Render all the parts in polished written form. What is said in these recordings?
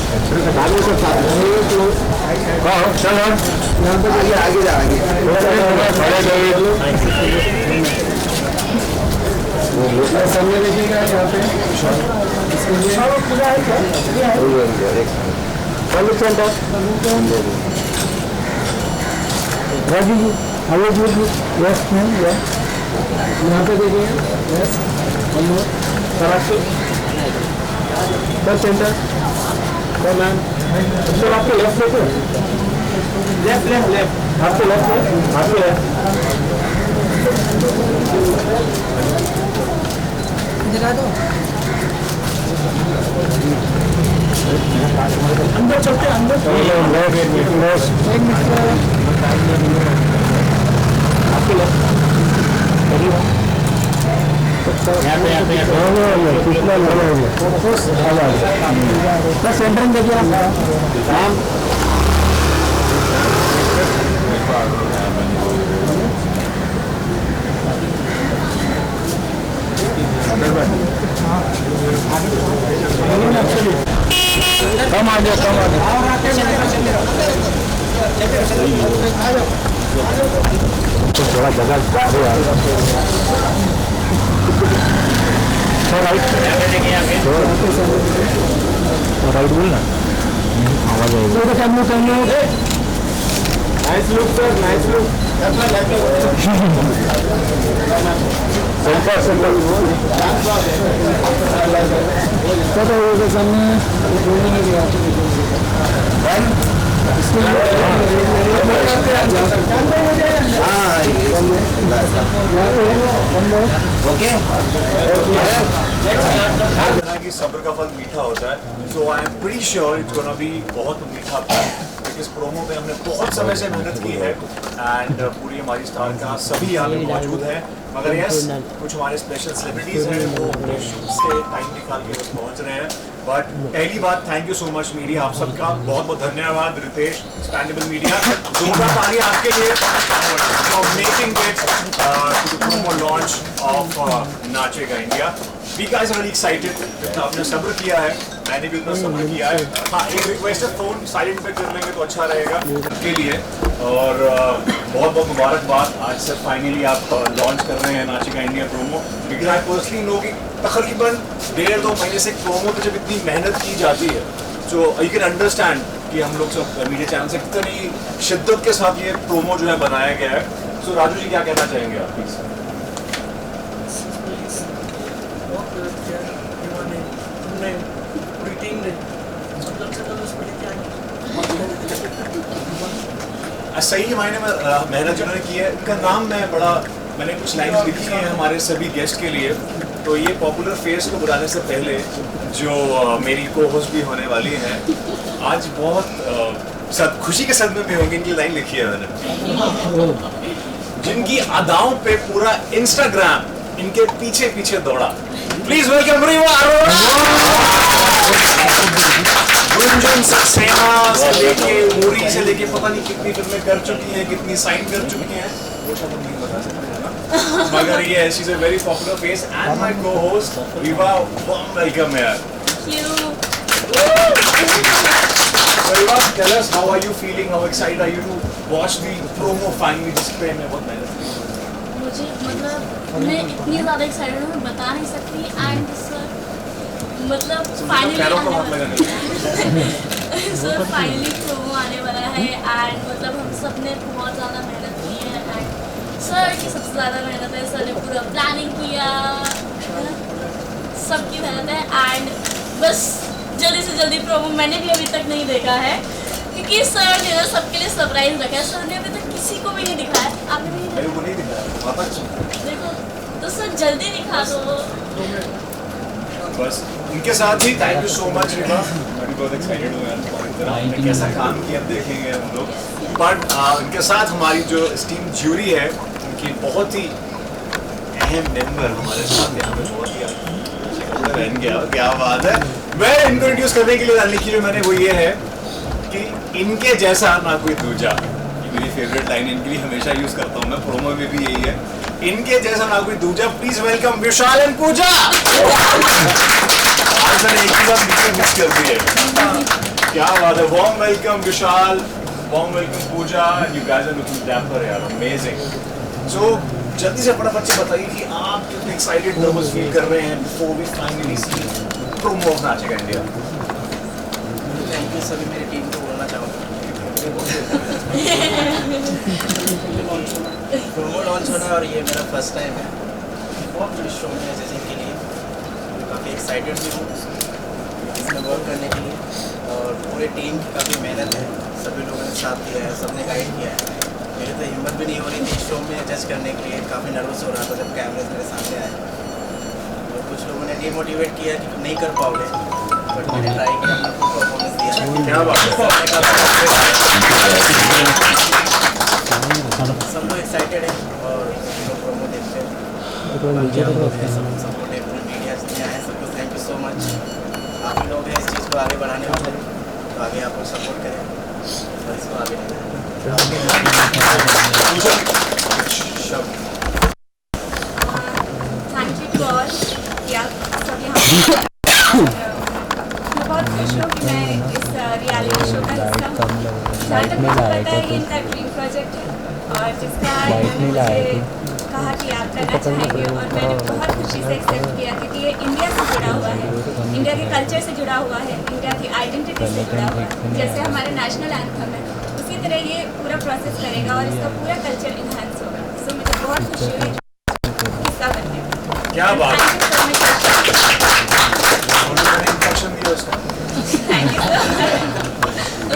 आगे सब साथ में चलो यहाँ पे चलिए आगे जा आगे सामने देखिएगा यहाँ पे इसके लिए सेंटर राजू जी हेलो जी यस मैम यस यहाँ पे देखिए यस सराक्षी सेंटर मैम सर आपके लेफ्ट देखो लेफ्ट लेफ्ट लेफ्ट आपके लेफ्ट आपके लेफ्ट दिखा दो अंदर चलते अंदर आपके लेफ्ट सेंटर में देखिए आप कम आ जाओ थोड़ा जगह राइट राइट बोल ना आवाज आएगी nice look sir nice look सामने कि सब्र का फल मीठा होता है so I am pretty sure it's gonna be बहुत मीठा था। इस प्रोमो पे हमने बहुत समय से मेहनत की है एंड पूरी हमारी स्टार कास्ट सभी यहाँ पे मौजूद है मगर यस कुछ हमारे स्पेशल सेलिब्रिटीज हैं वो अपने शूट से टाइम निकाल के बस पहुँच रहे हैं। बट पहली बात thank you so much media आप सबका बहुत बहुत धन्यवाद रितेश एक्सपेंडेबल मीडिया जोरदार ताली आपके लिए for making it to the promo launch of Nachega India. We guys are excited जितना आपने सब्र किया है मैंने भी उतना सब्र किया है। हाँ एक रिक्वेस्ट है फोन साइलेंट पे कर लेंगे तो अच्छा रहेगा के लिए और बहुत बहुत मुबारकबाद आज से फाइनली आप लॉन्च कर रहे हैं Nachega India promo because I personally know कि तकरीबन 1.5-2 महीने से प्रोमो पे जब इतनी मेहनत की जाती है सो यू कैन अंडरस्टैंड कि हम लोग सब मीडिया चैनल से कितनी शिद्दत के साथ ये प्रोमो जो है बनाया गया है। सो राजू जी क्या कहना चाहेंगे आप प्लीज? सही मायने में मेहनत जिन्होंने की है उनका नाम मैंने कुछ लाइन्स लिखी हैं हमारे सभी गेस्ट के लिए। तो ये पॉपुलर फेस को बुलाने से पहले जो मेरी को होस्ट भी होने वाली हैं आज बहुत खुशी के सदमे में होंगे इनकी लाइन लिखी है मैंने जिनकी अदाओं पे पूरा इंस्टाग्राम इनके पीछे पीछे दौड़ा। प्लीज वेलकम गुंजन सक्सेना से लेके मूरी से लेके पता नहीं कितनी फिल्में कर चुकी हैं कितनी साइन कर चुकी हैं वो सब हम नहीं बता सकते हैं मगर ये she is a very popular face and my co-host Viva warm welcome यार। Viva tell us how are you feeling how excited are you to watch the promo finally जिस पे मैं बहुत मेहनत की मुझे मतलब मैं इतनी ज़्यादा एक्साइटेड हूँ मैं बता नहीं सकती एंड मतलब फाइनली सर फाइनली प्रोमो आने वाला है एंड मतलब हम सब ने बहुत ज़्यादा मेहनत की है एंड सर की सबसे ज़्यादा मेहनत है सर ने पूरा प्लानिंग किया सबकी मेहनत है एंड बस जल्दी से जल्दी प्रोमो मैंने भी अभी तक नहीं देखा है क्योंकि सर ने सबके लिए सरप्राइज रखा है। सर ने अभी तक किसी को भी नहीं दिखाया आपने भी नहीं दिखाया देखो तो सर जल्दी दिखा दो बस उनके साथ ही thank you so much Riva मैं भी बहुत एक्साइटेड हूँ यार आपने कैसा काम किया देखेंगे हम लोग। बट उनके साथ हमारी जो स्टीम ज्यूरी है उनकी बहुत ही अहम मेंबर हमारे साथ यहाँ पे बहुत ही बहन क्या बात है। मैं इनको इंट्रोड्यूस करने के लिए लिखी जो मैंने वो ये है कि इनके जैसा ना कोई दूजा ये मेरी फेवरेट लाइन इनके लिए हमेशा यूज करता हूँ मैं प्रोमो में भी यही है इनके जैसा ना कोई दूजा। प्लीज वेलकम विशाल एंड पूजा। आज मैंने एक ही बार मिस कर दी है। क्या बात है, warm welcome Vishal, warm welcome Puja, you guys are looking dapper यार, अमेजिंग। सो जल्दी से फटाफट से बताइए कि आप कितने एक्साइटेड नर्वस फील कर रहे हैं before we finally see promo of Nachega India. Thank you सभी मेरी टीम को बोलना चाहूँगा। प्रोमो लॉन्च होना और ये मेरा फर्स्ट टाइम है बहुत बड़ी शो में जैसे के लिए, काफ़ी एक्साइटेड भी हूँ इसमें वर्क करने के लिए, और पूरे टीम की काफ़ी मेहनत है, सभी लोगों ने साथ दिया है, सबने गाइड किया है। मेरी तो हिम्मत भी नहीं हो रही थी इस शो में जज करने के लिए, काफ़ी नर्वस हो रहा था जब कैमरे मेरे सामने आए, और कुछ लोगों ने डिमोटिवेट किया कि नहीं कर पाओगे, बट मैंने ट्राई किया, अपना फुल परफॉर्मेंस दिया। क्या बात है, सब लोग एक्साइटेड है और लोग प्रोमो देखते हैं, सपोर्ट पूरी मीडिया जितने आए सबको थैंक यू सो मच। आप ही लोग हैं इस चीज़ को आगे बढ़ाने वाले, तो आगे आप लोग सपोर्ट करें और इसको आगे ले जाएं। थैंक यू टू ऑल कि आप सब यहाँ मैं बहुत खुश हूँ कि मैं इस रियलिटी शो का हिस्सा हूँ। जहाँ तक मुझे पता है ये इनका ड्रीम प्रोजेक्ट है और जिसका इन्होंने मुझे कहा कि आप करना चाहेंगे, और मैंने बहुत खुशी से एक्सेप्ट किया क्योंकि ये इंडिया से जुड़ा हुआ है, इंडिया के कल्चर से जुड़ा हुआ है, इंडिया की आइडेंटिटी से जुड़ा हुआ है। जैसे हमारा नेशनल एंथम है उसी तरह ये पूरा प्रोसेस करेगा और इसका पूरा कल्चर इन्हांस होगा। सो मुझे बहुत खुशी हुई हिस्सा बनने में। क्या बात है। Thank you sir.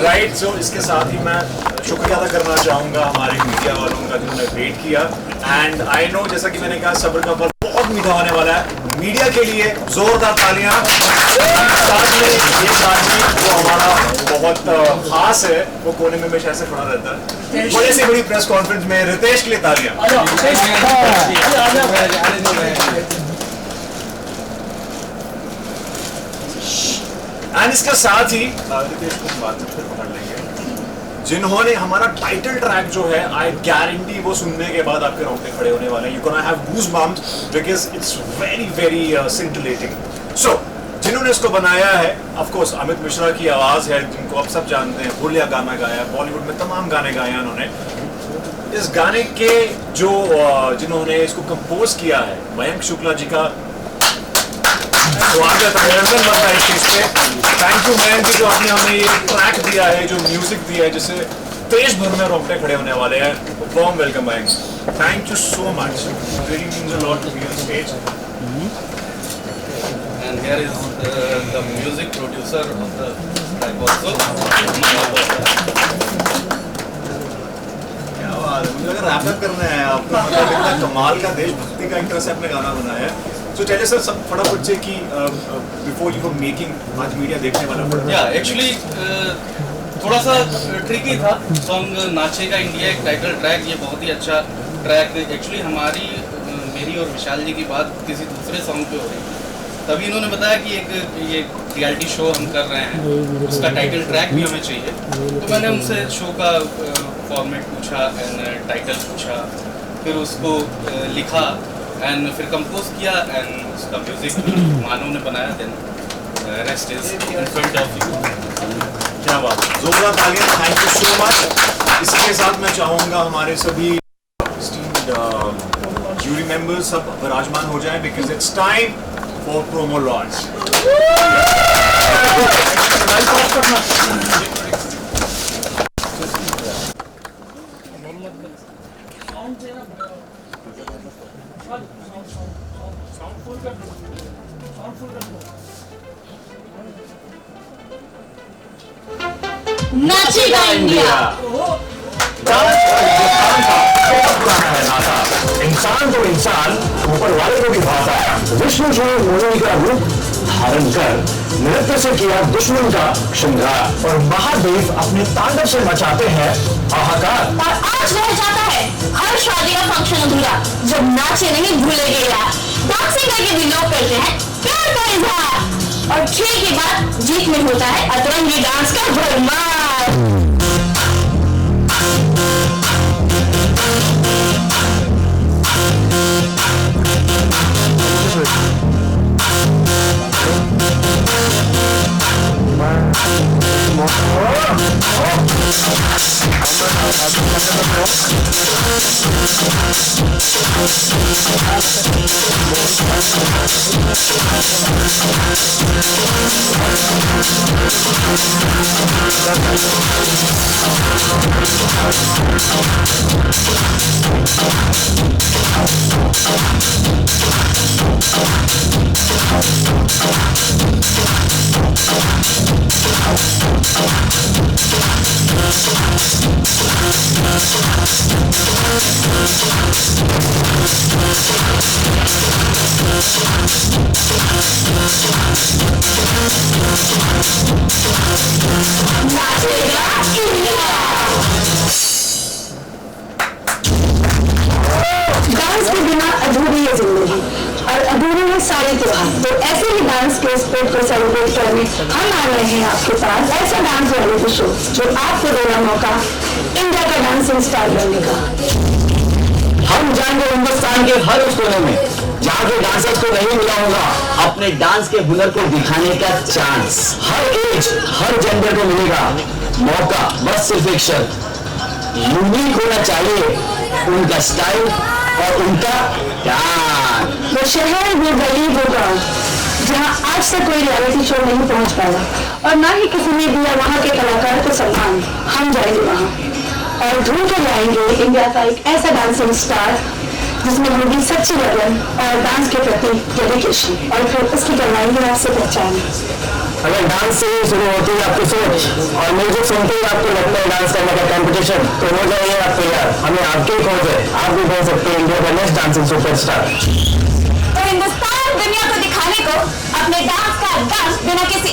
राइट, सो इसके साथ ही मैं शुक्रिया अदा करना चाहूँगा हमारे मीडिया वालों का जिन्होंने वेट किया, एंड आई नो जैसा कि मैंने कहा सब्र का फल बहुत मीठा होने वाला है। मीडिया के लिए जोरदार तालियां। साथ में एक आदमी जो हमारा बहुत खास है, वो कोने में हमेशा ऐसे खड़ा रहता है, बड़े से बड़ी प्रेस कॉन्फ्रेंस में रितेश के लिए तालियां। एंड इसके साथ ही रितेश को बात में फिर पकड़ लेंगे, जिन्होंने हमारा टाइटल ट्रैक जो है, आई गारंटी वो सुनने के बाद आपके रोंगटे खड़े होने वाले हैं। You gonna have goosebumps because it's very very scintillating. So जिन्होंने इसको बनाया है, ऑफ कोर्स अमित मिश्रा की आवाज़ है, जिनको आप सब जानते हैं, भूलिया गाना गाया, बॉलीवुड में तमाम गाने गाए हैं उन्होंने। इस गाने के जो जिन्होंने इसको कंपोज किया है, मयंक शुक्ला जी का स्वागत अभिनंदन बनता है इस चीज़ पे। थैंक यू मयंक जी, जो आपने हमें ये ट्रैक दिया है, जो म्यूजिक दिया है, जिससे देश भर में रोंगटे खड़े होने वाले हैं। Warm welcome Mayank, thank you so much, really means a lot to be on stage. And here is the music producer of the track also. क्या बात है, मुझे अगर रैप अप करना है आपको, मतलब इतना कमाल का देशभक्ति का एक तरह से आपने गाना बनाया है। So tell us sir, सब फटाफट से कि before you were making, आज मीडिया देखने वाला पड़ा। Yeah, actually थोड़ा सा ट्रिकी था सॉन्ग नाचेगा इंडिया, एक टाइटल ट्रैक, ये बहुत ही अच्छा ट्रैक। एक्चुअली हमारी मेरी और विशाल जी की बात किसी दूसरे सॉन्ग पे हो रही थी, तभी इन्होंने बताया कि एक ये रियलिटी शो हम कर रहे हैं, उसका टाइटल ट्रैक भी हमें चाहिए। तो मैंने उनसे शो का फॉर्मेट पूछा एंड टाइटल पूछा, फिर उसको लिखा एंड फिर कंपोज किया एंड उसका म्यूजिक मानो ने बनाया। Then rest is in front of you. क्या बात, जोरदार तालियां, थैंक यू सो मच। इसके साथ मैं चाहूँगा हमारे सभी जूरी मेंबर्स सब विराजमान हो जाएं, because it's time for promo launch. Nachega India. इंसान तो इंसान ऊपर वाले को भी भाता है। विष्णु जी ने मोहिनी का रूप धारण कर नृत्य से किया दुश्मन का श्रृंगार, और महादेव अपने तांडव से मचाते हैं हाहाकार। और आज रह जाता है हर शादी का फंक्शन अधूरा जब नाचे नहीं भूले गए यार। डांसिंग करके भी लोग करते हैं प्यार का इजहार, और खेल के बाद जीत में होता है अतरंगी डांस का भरमार। डांस के बिना अधूरी है जिंदगी और अधूरे हैं सारे त्योहार। तो ऐसे ही डांस के स्पोर्ट को सेलिब्रेट करने हम आ रहे हैं आपके पास ऐसा डांस रियलिटी शो जो आपको देगा मौका इंडिया का डांसिंग स्टार बनने का। हम जाएंगे हिंदुस्तान के हर उस कोने में जहाँ के डांसर्स को नहीं मिला होगा अपने डांस के हुनर को दिखाने का चांस। हर एज हर जेंडर को मिलेगा मौका, बस सिर्फ एक शर्त, यूनिक होना चाहिए उनका स्टाइल और उनका डांस। वो शहर, वो गली, वो गाँव जहाँ आज तक कोई रियलिटी शो नहीं पहुँच पाया और ना ही किसी ने दिया वहाँ के कलाकार को सम्मान, हम जाएंगे वहाँ और ढूंढ कर लाएंगे इंडिया का एक ऐसा डांसिंग स्टार जिसमें होगी सच्ची लगन और डांस के प्रति डेडिकेशन और फिर उसकी करवाएंगे आपसे पहचान। अगर डांस से ही शुरू होती है आपकी सोच और म्यूजिक सुनते ही आपको लगता है डांस करने का कंपटीशन, तो हो जाइए आप तैयार, हमें आपकी खोज है, आप भी बन सकते हैं इंडिया का नेक्स्ट डांसिंग सुपरस्टार। तो हिंदुस्तान दुनिया को दिखाने को अपने डांस का डांस बिना किसी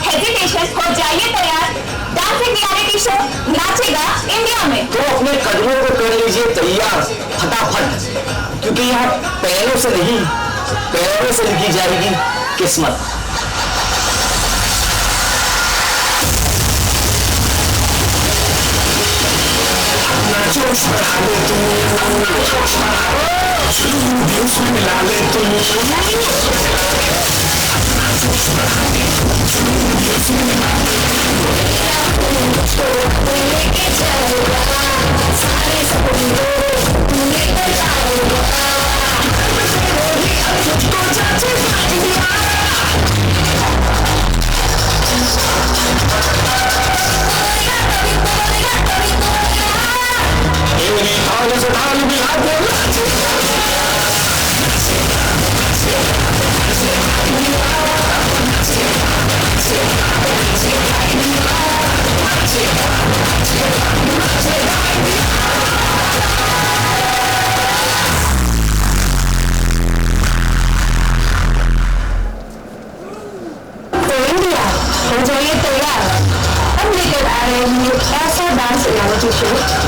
हेजिटेशन हो जाइए तैयार। डांसिंग रियलिटी शो नाचेगा इंडिया में। तो अपने कदमों को कर लीजिए तैयार फटाफट, क्योंकि यहाँ पैरों से नहीं पैरों से लिखी जाएगी किस्मत। जोश बढ़ा ले तू, जोश मिला ले तू,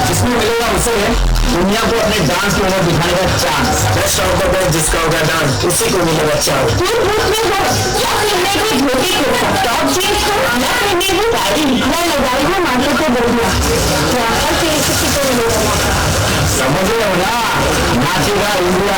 जिसमें मिलेगा उसे दुनिया को अपने डांस की हुनर दिखाने का chance. Best of the best जिसका होगा डांस उसी को मिलेगा चांस। टॉप जींस को माथे को बोल दिया किसी को मिलेगा मौका। समझ रहे हो ना, नाचेगा इंडिया।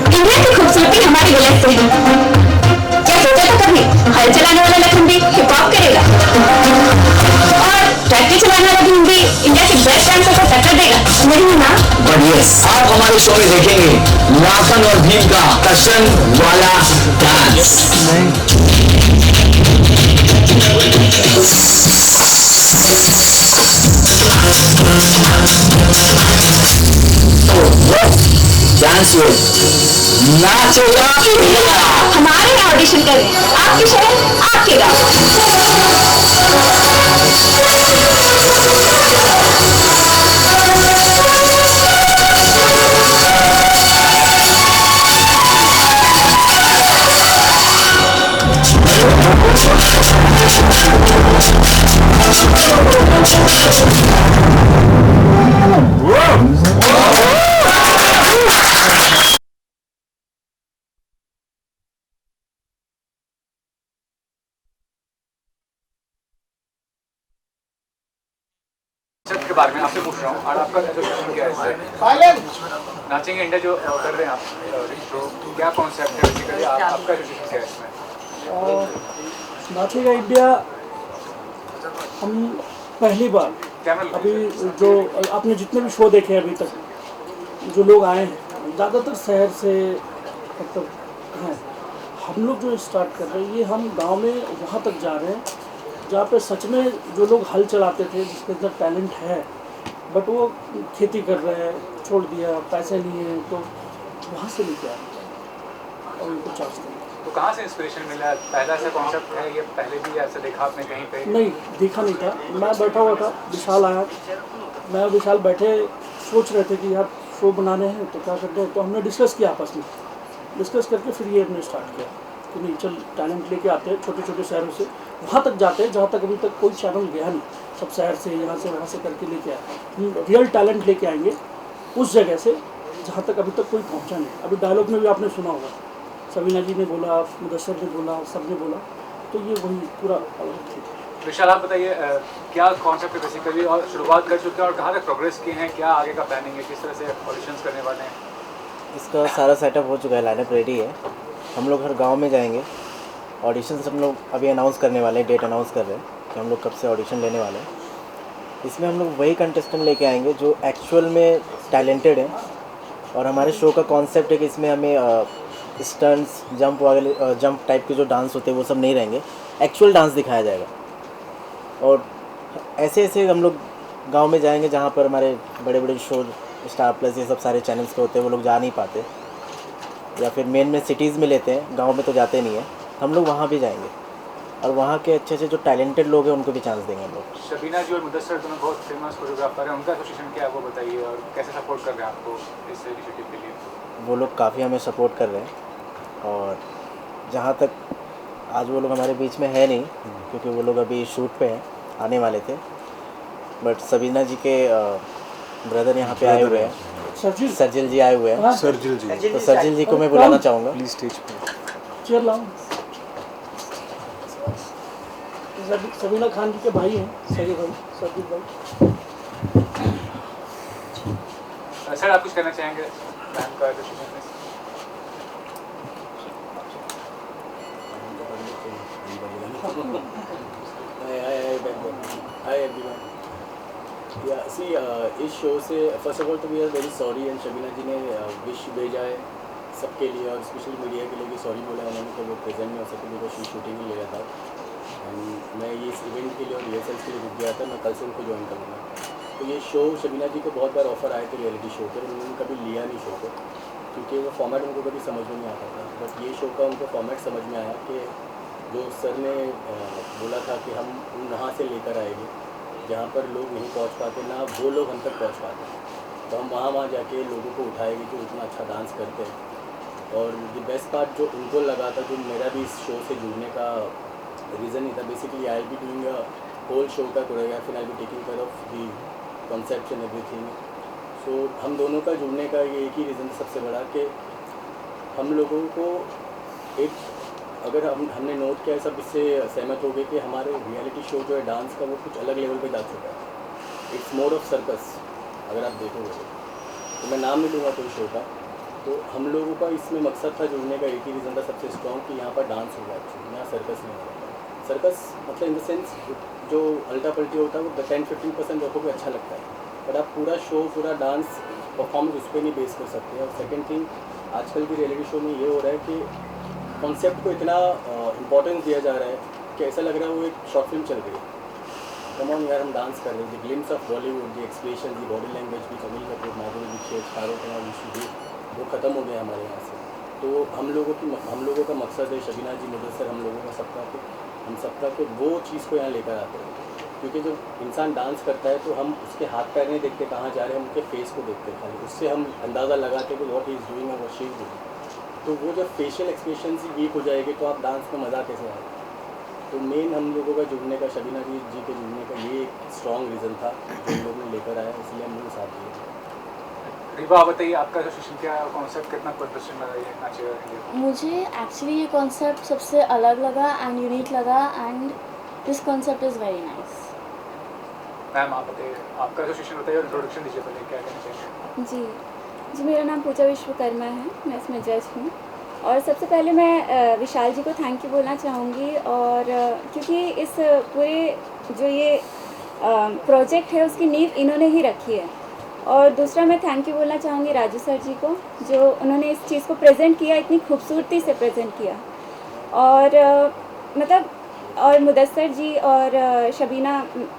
इंडिया की खूबसूरती हमारी गलत से है। क्या सोचा था कभी हल चलाने वाला लखनवी हिप हॉप करेगा और ट्रैक्टर चलाने वाला की मूवी इंडिया के बेस्ट डांसर को टक्कर देगा, नहीं ना? बट यस, आप हमारे शो में देखेंगे लाखन और भीम का कसन वाला डांस। डांस नाचेगा हमारे यहाँ ऑडिशन करें, आपके शहर आपके गाँव। के बारे में आपसे पूछ रहा हूँ और आपका एसोसिएशन क्या है इससे? नाचेंगे इंडिया जो कर रहे हैं आप, तो क्या कॉन्सेप्ट है बेसिकली, आपका एसोसिएशन क्या है इसमें? नाचेगा इंडिया हम पहली बार अभी जो आपने जितने भी शो देखे अभी तक, जो लोग आए हैं ज़्यादातर शहर से मतलब हैं। हम लोग जो स्टार्ट कर रहे हैं ये हम गांव में वहाँ तक जा रहे हैं जहाँ पे सच में जो लोग हल चलाते थे, जिसके अंदर टैलेंट है बट वो खेती कर रहे हैं, छोड़ दिया, पैसे नहीं है, तो वहाँ से लेके आए और उनको चार्ज करें। तो कहाँ से इंस्पिरेशन मिला? पहला ऐसा कॉन्सेप्ट है ये पहले भी ऐसा देखा आपने कहीं पे? नहीं, देखा नहीं था। मैं बैठा हुआ था, विशाल आया, मैं विशाल बैठे सोच रहे थे कि यार शो बनाने हैं तो क्या करते हैं, तो हमने डिस्कस किया आपस में, डिस्कस करके फिर ये हमने स्टार्ट किया कि नहीं चल टैलेंट लेके आते हैं छोटे छोटे शहरों से, वहाँ तक जाते हैं जहाँ तक अभी तक कोई चैनल गया नहीं, सब शहर से यहाँ से वहाँ से करके लेके आए, रियल टैलेंट लेके आएंगे उस जगह से जहाँ तक अभी तक कोई पहुँचा नहीं। अभी डायलॉग में भी आपने सुना होगा, सबीना जी ने बोला, मुदस्सर ने बोला, सब ने बोला, तो ये वही पूरा अलग थी। विशाल आप बताइए क्या कॉन्सेप्ट है बेसिकली, और शुरुआत कर चुके हैं और कहाँ तक प्रोग्रेस किए हैं, क्या आगे का प्लानिंग है, किस तरह से ऑडिशंस करने वाले हैं? इसका सारा सेटअप हो चुका है, लाइनअप रेडी है। हम लोग हर गांव में जाएंगे, ऑडिशंस हम लोग अभी अनाउंस करने वाले हैं, डेट अनाउंस कर रहे हैं कि हम लोग कब से ऑडिशन लेने वाले हैं। इसमें हम लोग वही कंटेस्टेंट लेके आएंगे जो एक्चुअल में टैलेंटेड हैं, और हमारे शो का कॉन्सेप्ट है कि इसमें हमें स्टंट्स, जंप वगैरह, जंप टाइप के जो डांस होते हैं वो सब नहीं रहेंगे, एक्चुअल डांस दिखाया जाएगा। और ऐसे ऐसे हम लोग गांव में जाएंगे जहां पर हमारे बड़े बड़े शो स्टार प्लस ये सब सारे चैनल्स के होते हैं, वो लोग जा नहीं पाते, या फिर मेन सिटीज़ में लेते हैं, गांव में तो जाते नहीं हैं। हम लोग वहाँ भी जाएंगे और वहाँ के अच्छे अच्छे जो टैलेंटेड लोग हैं उनको भी चांस देंगे हम लोग। शबीना जी और मुदस्सर दोनों बहुत फेमस कोरियोग्राफर हैं, उनका एसोसिएशन क्या है वो बताइए, और कैसे सपोर्ट कर रहे हैं आपको इस इनिशिएटिव के लिए? वो लोग काफ़ी हमें सपोर्ट कर रहे हैं, और जहाँ तक आज वो लोग हमारे बीच में है नहीं क्योंकि वो लोग अभी शूट पे हैं, आने वाले थे, बट सबीना जी के ब्रदर यहाँ पे आए हुए हैं, सरजिल जी आए हुए हैं। सरजिल जी, तो सरजिल जी को मैं बुलाना चाहूँगा प्लीज स्टेज पे। चेयर लाओ। सबीना खान जी के भाई हैं, सही भाई, सरजिल भाई। सर आप कुछ कहना चाहेंगे मैम का एसोसिएशन में? Hi everyone. Yeah, see, इस शो से फर्स्ट ऑफ ऑल तो we are very sorry, and Shabina ji ने विश भेजा है सबके लिए और स्पेशली मीडिया के लिए भी सॉरी बोला है उन्होंने, तो वो प्रेजेंट नहीं हो सके बिकॉज शूटिंग में ले रहा था। एंड मैं ये इस इवेंट के लिए और रिहर्सल्स के लिए रुक गया था, मैं कल से उनको ज्वाइन करूँगा। तो ये शो शबीना जी को बहुत बार ऑफर आए थे रियलिटी शो पर, उन्होंने कभी लिया नहीं शो को क्योंकि वो फॉर्मेट उनको कभी समझ में नहीं आता था। बट ये शो का उनको फॉर्मेट समझ में आया कि जो सर ने बोला था कि हम वहाँ से लेकर आएंगे जहाँ पर लोग नहीं पहुँच पाते, ना वो लोग हम तक पहुँच पाते, तो हम वहाँ जाके लोगों को उठाएंगे जो इतना अच्छा डांस करते हैं। और द बेस्ट पार्ट जो उनको लगा था, जो मेरा भी इस शो से जुड़ने का रीज़न ही था, basically I be doing a whole show का choreography, I be taking care of the concept and everything. So हम दोनों का जुड़ने का ये एक ही रीज़न सबसे बड़ा कि हम लोगों को एक, अगर हमने नोट किया, सब इससे सहमत हो गए कि हमारे रियलिटी शो जो है डांस का वो कुछ अलग लेवल पे जा चुका है। इट्स मोर ऑफ सर्कस, अगर आप देखोगे तो मैं नाम नहीं लूँगा कोई शो का। तो हम लोगों का इसमें मकसद था जुड़ने का, एक ही रीज़न था सबसे स्ट्रॉन्ग कि यहाँ पर डांस होगा, एक्चुअली यहाँ सर्कस नहीं होगा। सर्कस मतलब इन द सेंस जो अल्टा पल्टी होता है वो 10-15% लोगों को अच्छा लगता है, बट आप पूरा शो पूरा डांस परफॉर्मेंस उस पर नहीं बेस कर सकते। और सेकंड थिंग, आजकल की रियलिटी शो में ये हो रहा है कि कॉन्सेप्ट को इतना इम्पोर्टेंस दिया जा रहा है कि ऐसा लग रहा है वो एक शॉर्ट फिल्म चल रही है। कम ऑन यार, हम डांस कर रहे हैं, the glimpse of Bollywood, the expression, the body language भी अनिल कपूर, माधुरी दीक्षित, शाहरुख खान, विशु, वो ख़त्म हो गया हमारे यहाँ से। तो हम लोगों का मकसद है, शबीना जी, मुदस्सर, हम लोगों का सबका कि वो चीज़ को यहाँ लेकर आते हैं। क्योंकि जब इंसान डांस करता है तो हम उसके हाथ पैर नहीं देखते कहाँ जा रहे हैं, हम उनके फेस को देखते हैं खाली, उससे हम अंदाज़ा लगाते हैं कि व्हाट ही इज़ डूइंग और व्हाट शी इज़ डूइंग। तो वो जब फेशियल एक्सप्रेशन ही वीक हो जाएगी तो आप डांस में मज़ा कैसे आएगा? तो मेन हम लोगों का जुड़ने का, शबीना जी के जुड़ने का ये एक स्ट्रॉन्ग रीज़न था जो इन लोगों ने लेकर आया, इसलिए हम लोग साथ दिए। रिवा, बताइए आपका एसोसिएशन क्या है, कॉन्सेप्ट कितना इंटरेस्टिंग लगा ये नाचेगा इंडिया? मुझे एक्चुअली ये कॉन्सेप्ट सबसे अलग लगा एंड यूनिक लगा and this concept is very nice. Ma'am आप बताइए, आपका एसोसिएशन बताइए और इंट्रोडक्शन दीजिए पहले, क्या कहना चाहिए? जी, मेरा नाम पूजा विश्वकर्मा है, मैं इसमें जज हूँ। और सबसे पहले मैं विशाल जी को थैंक यू बोलना चाहूँगी, और क्योंकि इस पूरे जो ये प्रोजेक्ट है उसकी नींव इन्होंने ही रखी है। और दूसरा मैं थैंक यू बोलना चाहूँगी राजू सर जी को, जो उन्होंने इस चीज़ को प्रेजेंट किया, इतनी खूबसूरती से प्रेजेंट किया। और मतलब और मुदस्सर जी और शबीना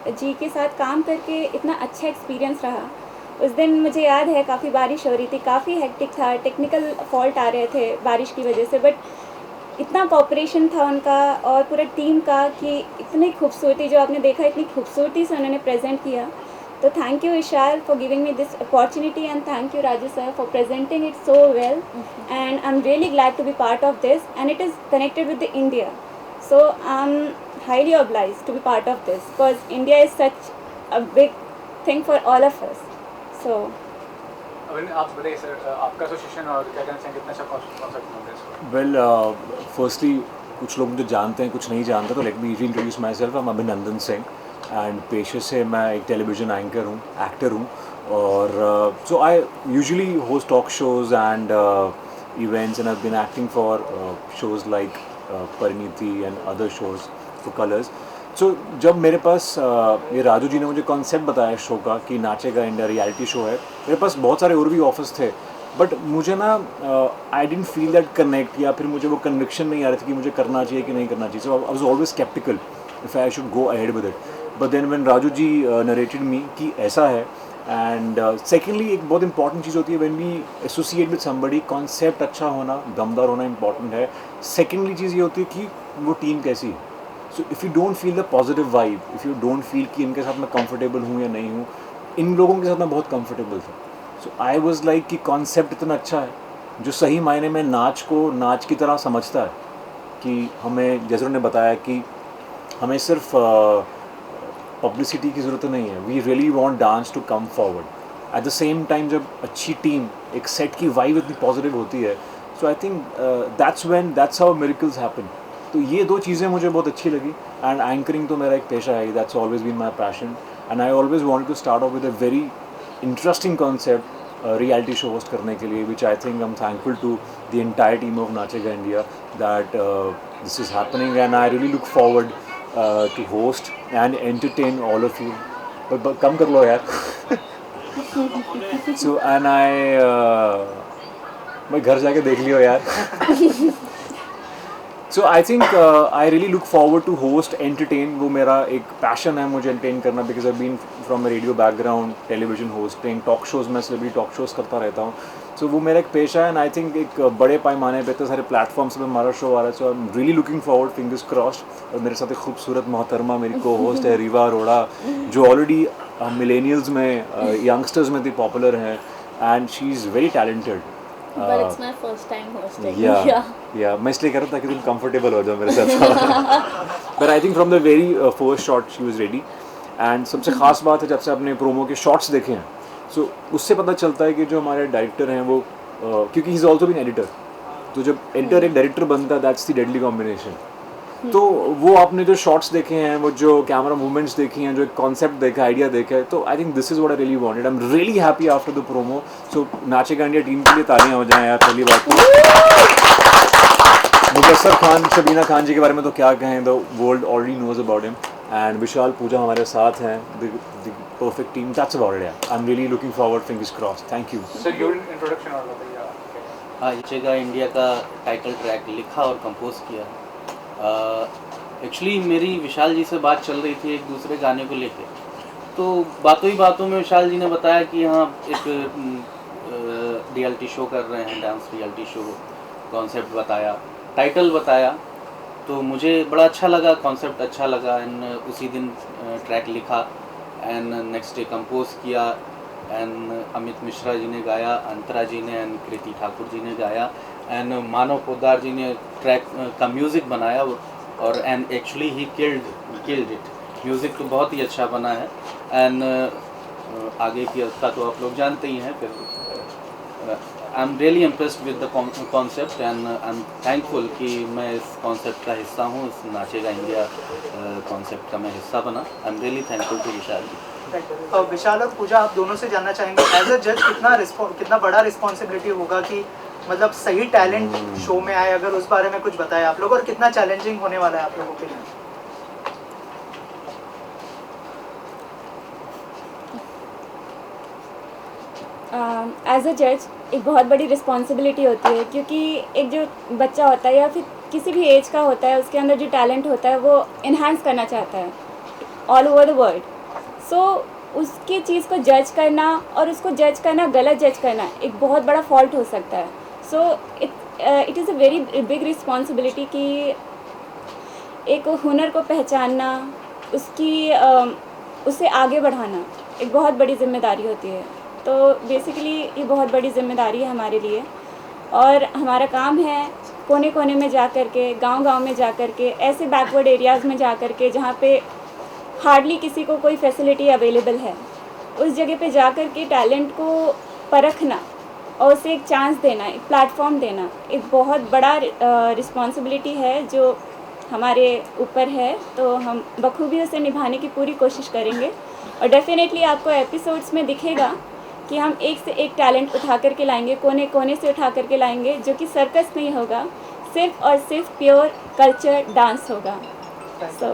जी के साथ काम करके इतना अच्छा एक्सपीरियंस रहा। उस दिन मुझे याद है काफ़ी बारिश हो रही थी, काफ़ी हेक्टिक था, टेक्निकल फॉल्ट आ रहे थे बारिश की वजह से, बट इतना कोऑपरेशन था उनका और पूरा टीम का कि इतनी खूबसूरती जो आपने देखा, इतनी खूबसूरती से उन्होंने प्रेजेंट किया। तो thank you Vishal for giving me this opportunity and thank you Raju sir for presenting it so well and I am really glad to be part of this and it is connected with the India, so I'm highly obliged to be part of this because India is such a big thing for all of us. So आप बताइए sir, आपका association और क्या कहना चाहेंगे, कितना अच्छा concept है इसका? वेल, फर्स्टली कुछ लोग मुझे जानते हैं, कुछ नहीं जानते, तो let me introduce my self. I am अभिनंदन सिंह एंड पेशे से मैं एक टेलीविज़न एंकर हूँ, एक्टर हूँ। और so I usually host talk shows and events and I have been acting for shows like Parineeti and other shows for Colors. So जब मेरे पास ये राजू जी ने मुझे कॉन्सेप्ट बताया शो का कि नाचेगा इंडिया रियलिटी शो है, मेरे पास बहुत सारे और भी ऑफर्स थे, बट मुझे ना I didn't feel that connect, या फिर मुझे वो कन्विक्शन नहीं आ रही थी कि मुझे करना चाहिए कि नहीं करना चाहिए। So I was always sceptical if I should go ahead with it, but then when Raju ji narrated me कि ऐसा है। एंड सेकेंडली एक बहुत इंपॉर्टेंट चीज़ होती है when we associate with somebody, concept अच्छा होना, दमदार होना इंपॉर्टेंट है। सेकेंडली चीज़ ये होती है कि वो टीम कैसी है। So if you don't feel the positive vibe, if you don't feel कि इनके साथ मैं कंफर्टेबल हूँ या नहीं हूँ, इन लोगों के साथ मैं बहुत कंफर्टेबल था। सो आई वाज लाइक कि कॉन्सेप्ट इतना अच्छा है जो सही मायने में नाच को नाच की तरह समझता है, कि हमें जैसे उन्होंने बताया कि हमें सिर्फ पब्लिसिटी की ज़रूरत नहीं है, we really want dance to come forward. At the same time जब अच्छी टीम, एक सेट की वाइब इतनी पॉजिटिव होती है, so I think that's how miracles happen. तो ये दो चीज़ें मुझे बहुत अच्छी लगी। एंड एंकरिंग तो मेरा एक पेशा है, that's always been my passion and I always want to start off with a very interesting concept reality show host करने के लिए, which I think I am thankful to the entire team of Nachega India that this is happening and I really look forward to host and entertain all of you. But come kar lo yaar. So and मैं घर जाके देख लियो यार। So I think I really look forward to host, entertain. वो मेरा एक passion है मुझे entertain करना, because I've been from a radio background, television hosting, talk shows, मैं celebrity talk shows करता रहता हूँ। So वो मेरा एक पेशा है, and I think एक बड़े पैमाने पे इतने सारे प्लेटफॉर्म्स पे हमारा शो आ रहा है। So I'm really looking forward, fingers crossed। और मेरे साथ एक खूबसूरत मोहतरमा मेरी को होस्ट है रीवा अरोड़ा, जो ऑलरेडी मिलेनियल्स में यंगस्टर्स में थी पॉपुलर हैं, and she is very talented. But it's my first time hosting. Yeah, मैं इसलिए कर रहा था कि तुम कंफर्टेबल हो जाओ मेरे साथ। But I think from the very first shot she was ready. And सबसे ख़ास बात है जब से आपने प्रोमो के शॉट्स देखे हैं, so उससे पता चलता है कि जो हमारे डायरेक्टर हैं वो क्योंकि he is also been editor, तो जब एडिटर एक डायरेक्टर बनता है, दैट्स द डेडली कॉम्बिनेशन। तो वो आपने जो शॉट्स देखे हैं, वो जो कैमरा मूवमेंट्स देखी हैं, जो एक कॉन्सेप्ट देखा, आइडिया देखा है, तो I think this is what I really wanted. I am really happy after the promo. So Nachega India team के लिए तालियां हो जाएं यार। पहली बात तो मुदस्सर खान, शबीना खान जी के बारे में तो क्या कहें, the world already knows about him. And Vishal Pooja हमारे साथ हैं, the perfect team, that's about it यार। I am really looking forward, fingers crossed. Thank you sir your introduction और बताइए आप। हाँ, नाचेगा इंडिया का टाइटल ट्रैक लिखा और कंपोज किया। एक्चुअली मेरी विशाल जी से बात चल रही थी एक दूसरे गाने को लेके, तो बातों ही बातों में विशाल जी ने बताया कि हाँ एक रियलिटी शो कर रहे हैं, डांस रियलिटी शो, कॉन्सेप्ट बताया, टाइटल बताया, तो मुझे बड़ा अच्छा लगा, कॉन्सेप्ट अच्छा लगा। एंड उसी दिन ट्रैक लिखा एंड नेक्स्ट डे कंपोज किया एंड अमित मिश्रा जी ने गाया, अंतरा जी ने एंड कृति ठाकुर जी ने गाया एंड मानव पोद्दार जी ने ट्रैक का म्यूज़िक बनाया और and actually he killed it. Music तो बहुत ही अच्छा बना है एंड आगे की अवस्था तो आप लोग जानते ही हैं। फिर आई am really impressed with the concept and I am thankful कि मैं इस कॉन्सेप्ट का हिस्सा हूँ, इस नाचेगा इंडिया कॉन्सेप्ट का मैं हिस्सा बना। I am really thankful to Vishal ji. Vishal और पूजा, आप दोनों से जानना चाहेंगे एज अ जज कितना बड़ा रिस्पॉन्सिबिलिटी होगा कि मतलब सही टैलेंट शो में आए, अगर उस बारे में कुछ बताएं आप लोग, और कितना चैलेंजिंग होने वाला है आप लोगों के लिए? एज अ जज एक बहुत बड़ी रिस्पॉन्सिबिलिटी होती है, क्योंकि एक जो बच्चा होता है या फिर किसी भी एज का होता है, उसके अंदर जो टैलेंट होता है वो इन्हांस करना चाहता है ऑल ओवर द वर्ल्ड। सो उसकी चीज़ को जज करना और उसको जज करना, गलत जज करना एक बहुत बड़ा फॉल्ट हो सकता है। So it is a very big responsibility कि एक हुनर को पहचानना, उससे आगे बढ़ाना एक बहुत बड़ी जिम्मेदारी होती है। तो बेसिकली ये बहुत बड़ी जिम्मेदारी है हमारे लिए, और हमारा काम है कोने कोने में जा कर के, गाँव में जा कर के, ऐसे बैकवर्ड एरियाज़ में जा कर के जहाँ पे हार्डली किसी को कोई फैसिलिटी अवेलेबल है, उस जगह पे जा कर के टैलेंट को परखना और उसे एक चांस देना, एक प्लेटफॉर्म देना एक बहुत बड़ा रिस्पॉन्सिबिलिटी है जो हमारे ऊपर है। तो हम बखूबी उसे निभाने की पूरी कोशिश करेंगे और डेफिनेटली आपको एपिसोड्स में दिखेगा कि हम एक से एक टैलेंट उठा कर के लाएंगे, कोने कोने से उठा कर के लाएंगे, जो कि सर्कस नहीं होगा, सिर्फ और सिर्फ प्योर कल्चर डांस होगा। सो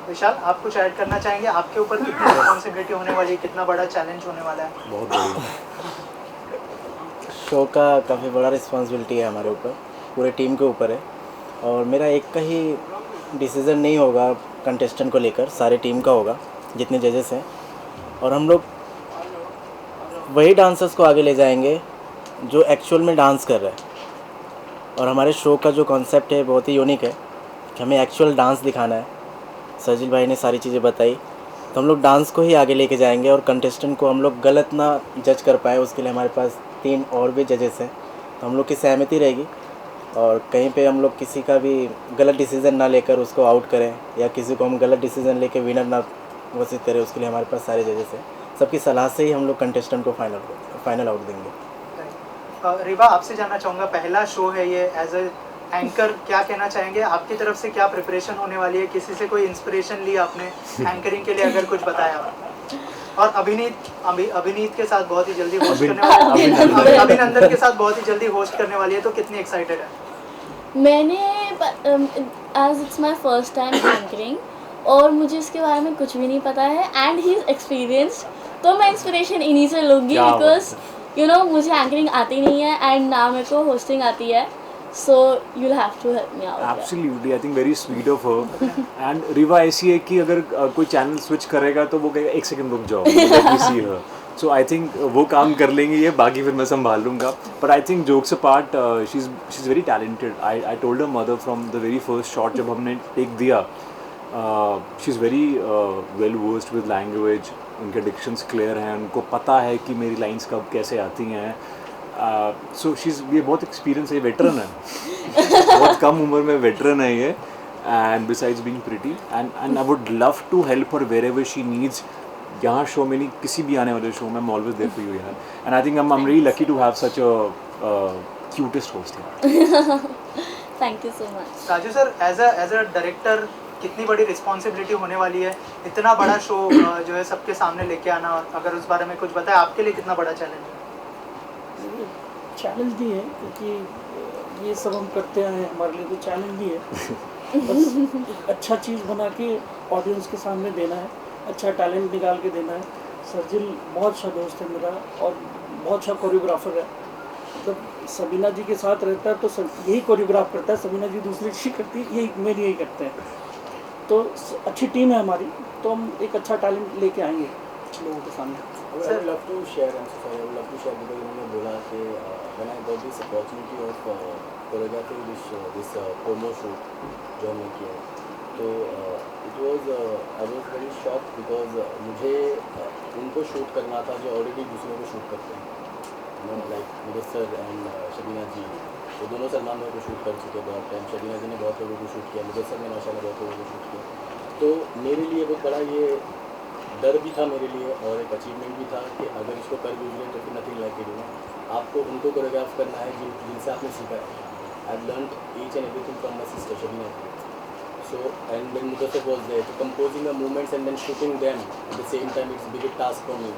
विशाल, आप कुछ ऐड करना चाहेंगे? आपके ऊपर कितनी रिस्पॉन्सिबिलिटी होने वाली है, कितना बड़ा चैलेंज होने वाला है? बहुत बड़ी शो का काफ़ी बड़ा रिस्पॉन्सिबिलिटी है हमारे ऊपर, पूरे टीम के ऊपर है, और मेरा एक का ही डिसीज़न नहीं होगा कंटेस्टेंट को लेकर, सारे टीम का होगा जितने जजेस हैं, और हम लोग वही डांसर्स को आगे ले जाएंगे जो एक्चुअल में डांस कर रहे हैं। और हमारे शो का जो कॉन्सेप्ट है बहुत ही यूनिक है कि हमें एक्चुअल डांस दिखाना है। सजिल भाई ने सारी चीज़ें बताई, तो हम लोग डांस को ही आगे लेके जाएंगे और कंटेस्टेंट को हम लोग गलत ना जज कर पाए, उसके लिए हमारे पास 3 और भी जजेस हैं, तो हम लोग की सहमति रहेगी और कहीं पे हम लोग किसी का भी गलत डिसीज़न ना लेकर उसको आउट करें या किसी को हम गलत डिसीज़न लेके विनर ना घोषित करें, उसके लिए हमारे पास सारे जजेस हैं। सबकी सलाह से ही हम लोग कंटेस्टेंट को फाइनल आउट देंगे। रिवा, आपसे जानना चाहूँगा, पहला शो है ये, एज अ एंकर क्या कहना चाहेंगे? आपकी तरफ से क्या प्रिपरेशन होने वाली है? किसी से कोई इंस्पिरेशन ली आपने एंकरिंग के लिए, अगर कुछ बताया? और अभिनीत के साथ बहुत ही जल्दी होस्ट करने वाली है, अभिनंदन के साथ बहुत ही जल्दी होस्ट करने वाली है, तो कितनी एक्साइटेड है? मैंने as it's my first time anchoring और मुझे इसके बारे में कुछ भी नहीं पता है, एंड ही इज़ एक्सपीरियंस्ड, तो मैं इंस्पिरेशन इन्हीं से लूँगी, बिकॉज यू नो मुझे एंकरिंग आती नहीं है एंड ना मेरे को होस्टिंग आती है, so you'll have to help me out. Absolutely, I think very sweet of her. And Riva ऐसी है कि अगर कोई चैनल स्विच करेगा तो वो कहेगा 1 सेकंड रुक जाओ, let me see her. So I think वो काम कर लेंगे ये, बाकी फिर मैं संभाल लूँगा. But I think jokes apart, she's very talented. I told her mother from the very first shot जब हमने take दिया, she's very well versed with language. उनके डिक्शंस क्लियर हैं, उनको पता है कि मेरी लाइंस कब कैसे आती हैं. सो ये बहुत एक्सपीरियंस है, वेटरन है, बहुत कम उम्र में वेटरन है ये. And besides being pretty and I would love to help her wherever she needs. यहाँ शो में नहीं, किसी भी आने वाले शो में I am always there for you यार. And I think I am really lucky to have such a cutest host यार. Thank you so much. Raju sir, as a director कितनी बड़ी रिस्पॉन्सिबिलिटी होने वाली है, इतना बड़ा शो जो है सबके सामने लेके आना, और अगर उस बारे में कुछ बताए, आपके लिए कितना बड़ा चैलेंज है? चैलेंज भी है, क्योंकि ये सब हम करते आए हैं, हमारे लिए तो चैलेंज भी है. बस एक अच्छा चीज़ बना के ऑडियंस के सामने देना है, अच्छा टैलेंट निकाल के देना है। सर्जिल बहुत अच्छा दोस्त है मेरा और बहुत अच्छा कोरियोग्राफर है। मतलब सबीना जी के साथ रहता है तो यही कोरियोग्राफ करता है, सबीना जी दूसरी चीज़ करती है, यही मेरी यही करते हैं। तो अच्छी टीम है हमारी, तो हम एक अच्छा टैलेंट लेके आएंगे लोगों के सामने। I would love to share, I'm so sorry, I would love to share because उन्होंने बोला कि when I got this opportunity of choreographing this promo shoot जो हमने किया, तो it was I was very shocked because मुझे उनको shoot करना था जो ऑलरेडी दूसरों को शूट करते हैं, लाइक मुदस्सर एंड शबीना जी, वो दोनों सलमान भाई को शूट कर चुके बहुत टाइम। शबीना जी ने बहुत लोगों को शूट किया, मुदस्सर ने माशाल्लाह बहुत लोगों को शूट किया। तो मेरे लिए बहुत बड़ा ये डर भी था मेरे लिए और एक अचीवमेंट भी था कि अगर इसको कर भी लें तो फिर नथिंग लाइक इट, आपको उनको कोरियोग्राफ करना है जिनसे आपने सीखा है। I have learned each and everything from my sister Shabina. So and when Mudassar was there to composing the movements and then shooting them at the same time, it's big task for me.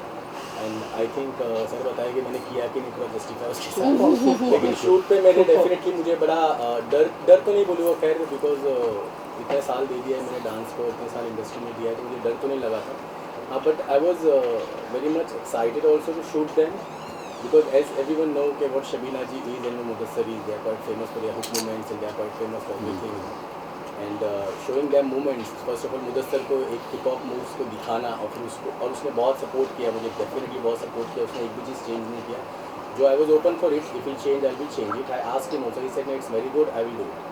And I think sir बताया कि मैंने किया कि नहीं पूरा justify उसके साथ। लेकिन शूट पे मैंने डेफिनेटली मुझे बड़ा डर तो नहीं बोलूँगा खैर, बिकॉज इतने साल दे दिया है मैंने डांस को, इतने साल इंडस्ट्री में दिया है, तो मुझे डर तो नहीं लगा था। But I was very much excited also to shoot them because as everyone know कि what Shabina ji is and Mudassar is, they are quite famous for their hook movements and they are quite famous for everything. And showing them movements, first of all Mudassar को एक hip hop moves को दिखाना और फिर उसको, और उसने बहुत सपोर्ट किया मुझे, डेफिनेटली बहुत सपोर्ट किया, उसने एक भी चीज़ चेंज नहीं किया। जो I was open for it, if he change I will change it. I asked him also, he said no, it's very good, I will do it.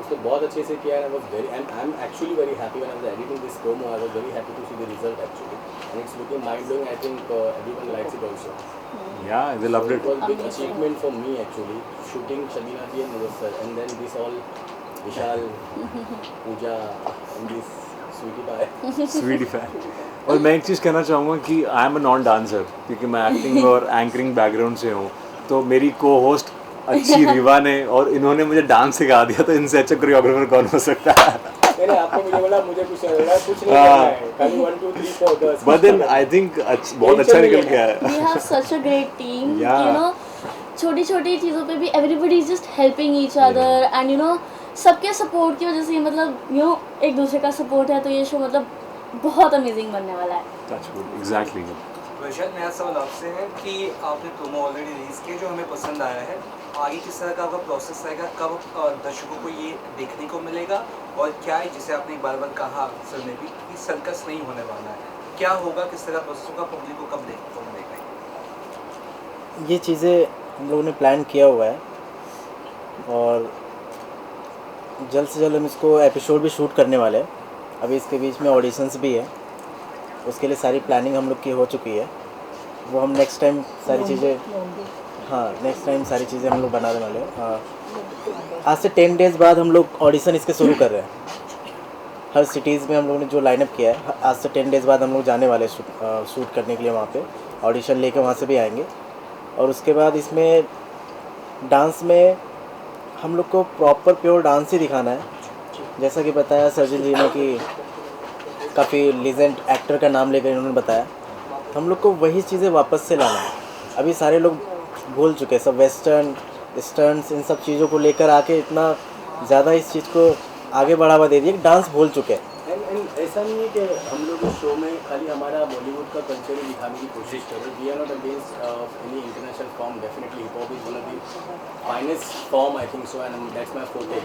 उसने बहुत अच्छे से किया है। I am actually very happy when I was editing this promo, I was very happy to see the result actually and it's looking mind blowing. I think everyone likes it also. Yeah, they loved it. It was a big achievement for me actually, shooting Shabina ji and Mudassar and then this all Vishal, Pooja and this Sweetie Pie. Sweetie Pie. और मैं एक चीज़ कहना चाहूँगा कि I am a non dancer, क्योंकि मैं acting और anchoring background से हूँ। तो मेरी को होस्ट अच्छी रिवा ने और इन्होंने मुझे डांस सिखा दिया, तो इनसे अच्छा कोरियोग्राफर कौन हो सकता है। नहीं आपको मुझे बोला मुझे कुछ नहीं करना है, खाली 1 2 3 4 10। But then I think बहुत अच्छा निकल गया है। We have such a great team, Yeah. you know, छोटी-छोटी चीज़ों पे भी everybody is just helping each other and you know सबके सपोर्ट की वजह से, मतलब you know एक दूसरे का सपोर्ट है, तो ये शो मतलब बहुत अमेजिंग बनने वाला है। That's good, exactly. वैशाल, मेरा सवाल आपसे है कि आपने प्रोमो ऑलरेडी रिलीज़ किया जो हमें पसंद आया है, आगे किस तरह का आपका प्रोसेस रहेगा, कब दर्शकों को ये देखने को मिलेगा और क्या है, जैसे आपने बार बार कहा सर ने भी कि सर्कस नहीं होने वाला है, क्या होगा, किस तरह प्रोसेस होगा, पब्लिक को कब देखने को मिलेगा? ये चीज़ें हम लोगों ने प्लान किया हुआ है और जल्द से जल्द हम इसको एपिसोड भी शूट करने वाले हैं। अभी इसके बीच में ऑडिशंस भी है, उसके लिए सारी प्लानिंग हम लोग की हो चुकी है। वो हम नेक्स्ट टाइम सारी चीज़ें, हाँ नेक्स्ट टाइम सारी चीज़ें हम लोग बनाने वाले हैं। हाँ, आज से 10 डेज़ बाद हम लोग ऑडिशन इसके शुरू कर रहे हैं। हर सिटीज़ में हम लोगों ने जो लाइनअप किया है, आज से 10 डेज़ बाद हम लोग जाने वाले शूट करने के लिए वहाँ पे, ऑडिशन लेके वहाँ से भी आएंगे। और उसके बाद इसमें डांस में हम लोग को प्रॉपर प्योर डांस ही दिखाना है। जैसा कि बताया सर्जिल जी ने कि काफ़ी लीजेंड एक्टर का नाम लेकर इन्होंने बताया, तो हम लोग को वही चीज़ें वापस से लाना है। अभी सारे लोग भूल चुके हैं, सब वेस्टर्न स्टर्न्स इन सब चीज़ों को लेकर आके इतना ज़्यादा इस चीज़ को आगे बढ़ावा दे दिया कि डांस भूल चुके हैं। एंड ऐसा नहीं है कि हम लोग इस शो में खाली हमारा बॉलीवुड का कल्चर ही दिखाने की कोशिश कर रहे हैं। We are not against any international form, definitely hip hop is one of the finest form I think so and that's my forte.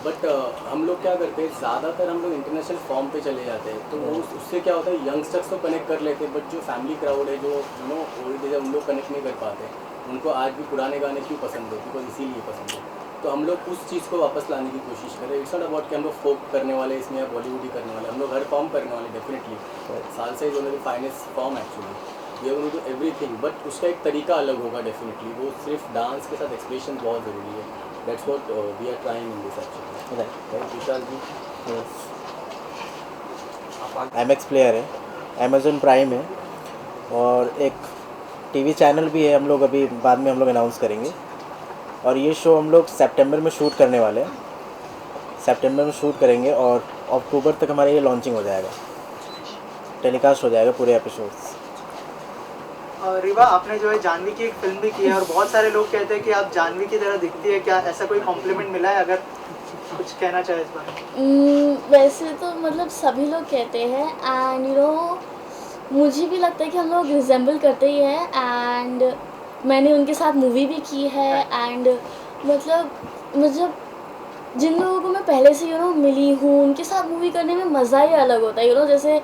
But हम लोग क्या करते हैं, ज़्यादातर हम लोग इंटरनेशनल फॉर्म पे चले जाते हैं, तो वो उससे क्या होता है, यंगस्टर्स तो कनेक्ट कर लेते हैं, बट जो फैमिली क्राउड है, जो यू नो ओल्ड एज है, उन लोग कनेक्ट नहीं कर पाते। उनको आज भी पुराने गाने क्यों पसंद है, बिकॉज इसीलिए पसंद है। तो हम लोग उस चीज़ को वापस लाने की कोशिश करें। इट्स नॉट अबाउट कि हम लोग फोक करने वाले इसमें या बॉलीवुड ही करने वाले, हम लोग हर फॉर्म करने वाले definitely. Salsa is one of the finest form actually, we are going to everything, but उसका एक तरीका अलग होगा डेफिनेटली। वो सिर्फ डांस के साथ एक्सप्रेशन बहुत ज़रूरी है। That's what we are trying in this actually. Right Vishal ji? IMAX player है, अमेज़न प्राइम है और एक टीवी चैनल भी है, हम लोग अभी बाद में हम लोग अनाउंस करेंगे। और ये शो हम लोग सितंबर में शूट करने वाले हैं, सितंबर में शूट करेंगे और अक्टूबर तक हमारा ये लॉन्चिंग हो जाएगा, टेलीकास्ट हो जाएगा पूरे एपिसोड्स। रिवा, आपने जो है जानवी की एक फिल्म भी की है और बहुत सारे लोग कहते हैं कि आप जानवी की तरह दिखती है, क्या ऐसा कोई कॉम्प्लीमेंट मिला है? अगर कुछ कुछ कहना चाहे इस बारे में? वैसे तो मतलब सभी लोग कहते हैं एंड यू नो मुझे भी लगता है कि हम लोग रिजेंबल करते ही हैं एंड मैंने उनके साथ मूवी भी की है एंड मतलब जिन लोगों को मैं पहले से यू नो मिली हूँ उनके साथ मूवी करने में मज़ा ही अलग होता है यू नो जैसे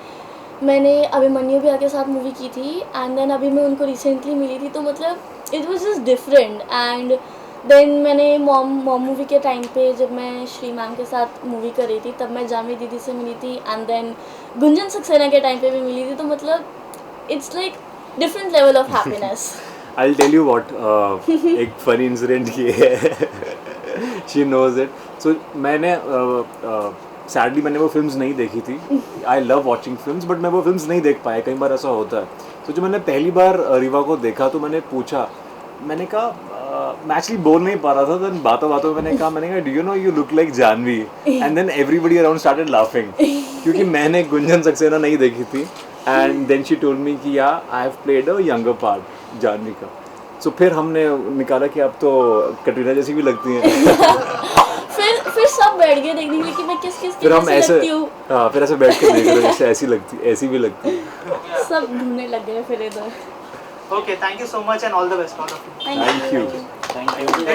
मैंने अभिमन्यु भैया के साथ मूवी की थी एंड देन अभी मैं उनको रिसेंटली मिली थी तो मतलब it was just different and then मैंने मॉम मूवी के टाइम पे जब मैं श्री मैम के साथ मूवी कर रही थी तब मैं जामी दीदी से मिली थी एंड देन गुंजन सक्सेना के टाइम पे भी मिली थी तो मतलब it's like different level of happiness I'll tell you what, एक फनी इंसिडेंट की है शी नोज इट सो मैंने सैडली मैंने वो फिल्म्स नहीं देखी थी I love watching films but मैं वो फिल्म्स नहीं देख पाया कई बार ऐसा होता है तो जब मैंने पहली बार रीवा को देखा तो मैंने पूछा मैंने कहा मैं एक्चुअली बोल नहीं पा रहा था देन बातों बातों में मैंने कहा do you know you look like Janhvi and then everybody around started laughing क्योंकि मैंने गुंजन सक्सेना नहीं देखी थी and then she told me कि I have played a younger part Janhvi का सो फिर हमने निकाला कि आप तो कटरीना जैसी भी लगती हैं फिर सब बैठ गए देखने के लिए कि मैं किस फिर हम ऐसे लगती हूँ हाँ फिर ऐसे बैठ के देख रहे जैसे ऐसी भी लगती है सब ढूंढने लग गए फिर इधर okay thank you so much and all the best all of you thank you thank you